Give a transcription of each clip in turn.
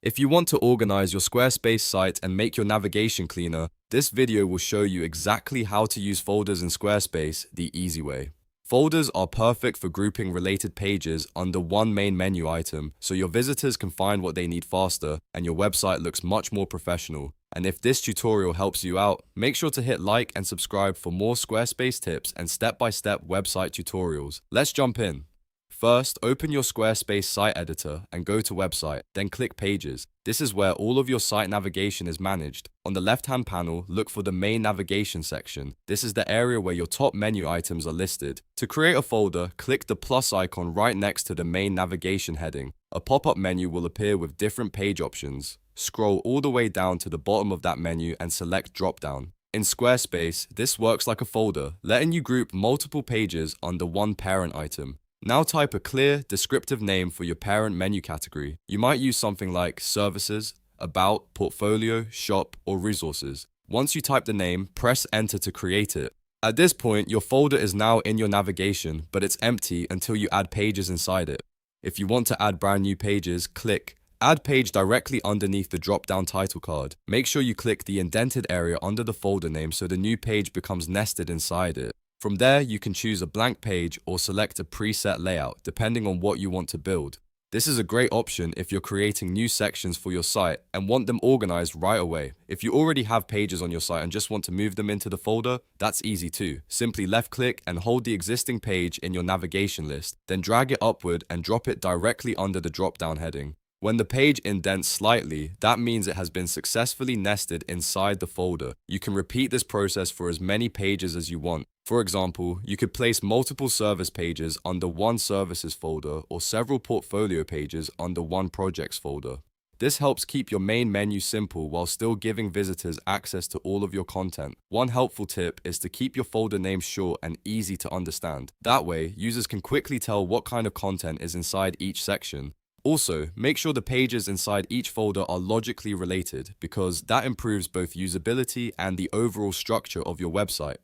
If you want to organize your Squarespace site and make your navigation cleaner, this video will show you exactly how to use folders in Squarespace the easy way. Folders are perfect for grouping related pages under one main menu item so your visitors can find what they need faster and your website looks much more professional. And if this tutorial helps you out, make sure to hit like and subscribe for more Squarespace tips and step-by-step website tutorials. Let's jump in. First, open your Squarespace site editor and go to Website, then click Pages. This is where all of your site navigation is managed. On the left-hand panel, look for the Main Navigation section. This is the area where your top menu items are listed. To create a folder, click the plus icon right next to the Main Navigation heading. A pop-up menu will appear with different page options. Scroll all the way down to the bottom of that menu and select Dropdown. In Squarespace, this works like a folder, letting you group multiple pages under one parent item. Now type a clear, descriptive name for your parent menu category. You might use something like Services, About, Portfolio, Shop, or Resources. Once you type the name, press Enter to create it. At this point, your folder is now in your navigation, but it's empty until you add pages inside it. If you want to add brand new pages, click Add Page directly underneath the drop-down title card. Make sure you click the indented area under the folder name so the new page becomes nested inside it. From there, you can choose a blank page or select a preset layout, depending on what you want to build. This is a great option if you're creating new sections for your site and want them organized right away. If you already have pages on your site and just want to move them into the folder, that's easy too. Simply left-click and hold the existing page in your navigation list, then drag it upward and drop it directly under the drop-down heading. When the page indents slightly, that means it has been successfully nested inside the folder. You can repeat this process for as many pages as you want. For example, you could place multiple service pages under one services folder or several portfolio pages under one projects folder. This helps keep your main menu simple while still giving visitors access to all of your content. One helpful tip is to keep your folder names short and easy to understand. That way, users can quickly tell what kind of content is inside each section. Also, make sure the pages inside each folder are logically related because that improves both usability and the overall structure of your website.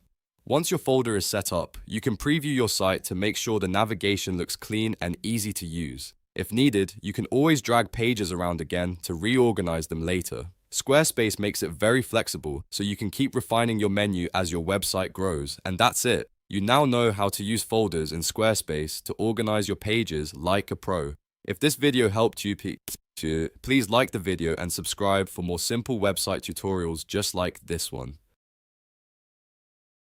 Once your folder is set up, you can preview your site to make sure the navigation looks clean and easy to use. If needed, you can always drag pages around again to reorganize them later. Squarespace makes it very flexible, so you can keep refining your menu as your website grows, and that's it. You now know how to use folders in Squarespace to organize your pages like a pro. If this video helped you, please like the video and subscribe for more simple website tutorials just like this one.